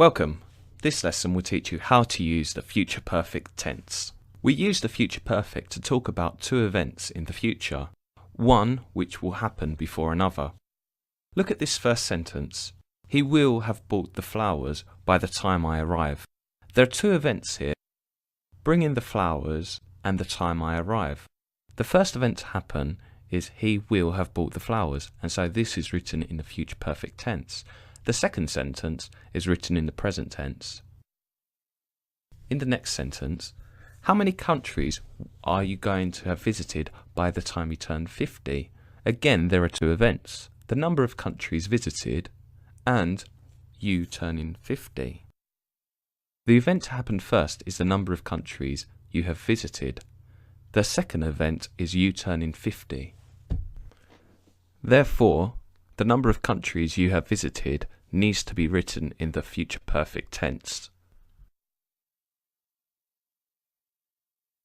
Welcome. This lesson will teach you how to use the future perfect tense. We use the future perfect to talk about two events in the future, one which will happen before another. Look at this first sentence. He will have bought the flowers by the time I arrive. There are two events here. Bring in the flowers and the time I arrive. The first event to happen is he will have bought the flowers, and so this is written in the future perfect tense. The second sentence is written in the present tense. In the next sentence, how many countries are you going to have visited by the time you turn 50? Again, there are two events. The number of countries visited and you turning 50. The event to happen first is the number of countries you have visited. The second event is you turning 50. Therefore, the number of countries you have visited needs to be written in the future perfect tense.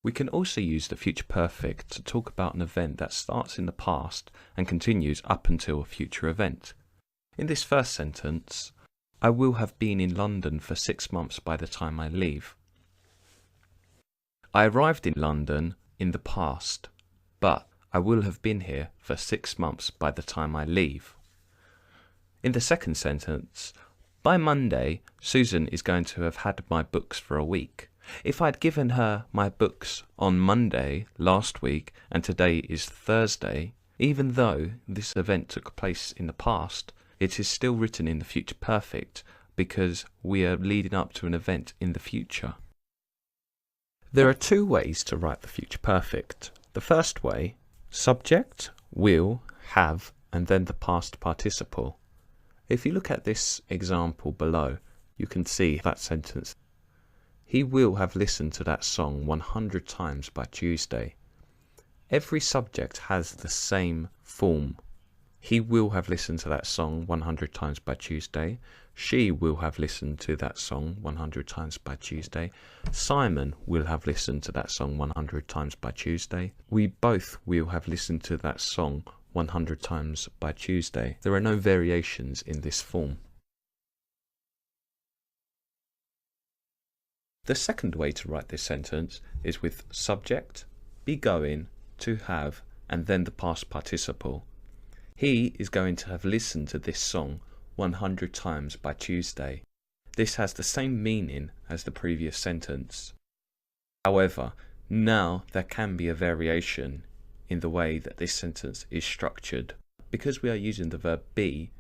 We can also use the future perfect to talk about an event that starts in the past and continues up until a future event. In this first sentence, I will have been in London for 6 months by the time I leave. I arrived in London in the past, but I will have been here for 6 months by the time I leave. In the second sentence, by Monday, Susan is going to have had my books for a week. If I'd given her my books on Monday last week and today is Thursday, even though this event took place in the past, it is still written in the future perfect because we are leading up to an event in the future. There are two ways to write the future perfect. The first way, subject, will, have, and then the past participle. If you look at this example below, you can see that sentence. He will have listened to that song 100 times by Tuesday. Every subject has the same form. He will have listened to that song 100 times by Tuesday. She will have listened to that song 100 times by Tuesday. Simon will have listened to that song 100 times by Tuesday. We both will have listened to that song 100 times by Tuesday. There are no variations in this form. The second way to write this sentence is with subject, be going, to have, and then the past participle. He is going to have listened to this song 100 times by Tuesday. This has the same meaning as the previous sentence. However, now there can be a variation in the way that this sentence is structured. Because we are using the verb be,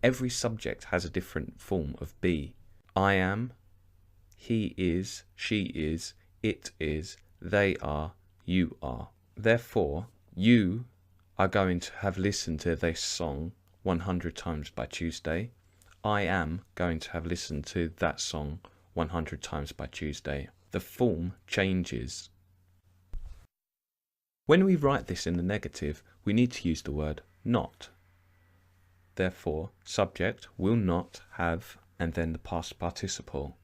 every subject has a different form of be. I am, he is, she is, it is, they are, you are. Therefore, you are going to have listened to this song 100 times by Tuesday. I am going to have listened to that song 100 times by Tuesday. The form changes. When we write this in the negative, we need to use the word not. Therefore, subject will not have and then the past participle.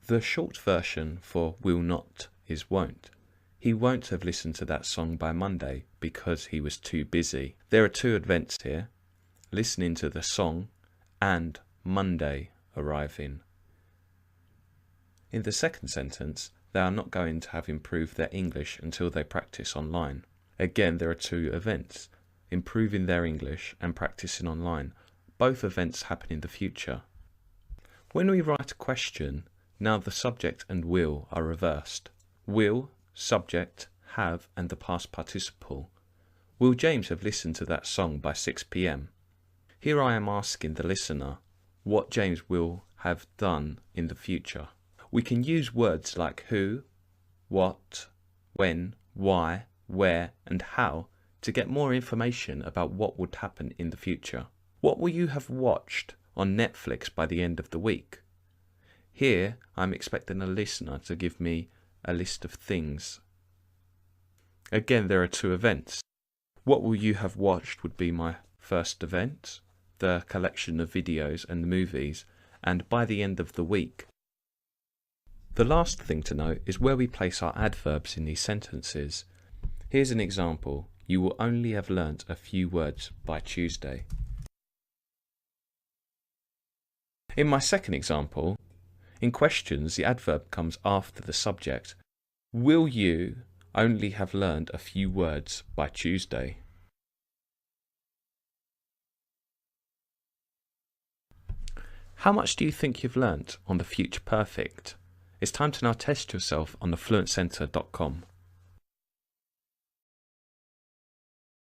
The short version for will not is won't. He won't have listened to that song by Monday because he was too busy. There are two events here, listening to the song and Monday arriving. In the second sentence, they are not going to have improved their English until they practice online. Again, there are two events, improving their English and practicing online. Both events happen in the future. When we write a question, now the subject and will are reversed. Will, subject, have, and the past participle. Will James have listened to that song by 6 p.m? Here I am asking the listener what James will have done in the future. We can use words like who, what, when, why, where, and how to get more information about what would happen in the future. What will you have watched on Netflix by the end of the week? Here, I'm expecting a listener to give me a list of things. Again, there are two events. What will you have watched would be my first event, the collection of videos and movies, and by the end of the week. The last thing to note is where we place our adverbs in these sentences. Here's an example. You will only have learnt a few words by Tuesday. In my second example, In questions, the adverb comes after the subject. Will you only have learned a few words by Tuesday? How much do you think you've learnt on the future perfect? It's time to now test yourself on the fluentcenter.com.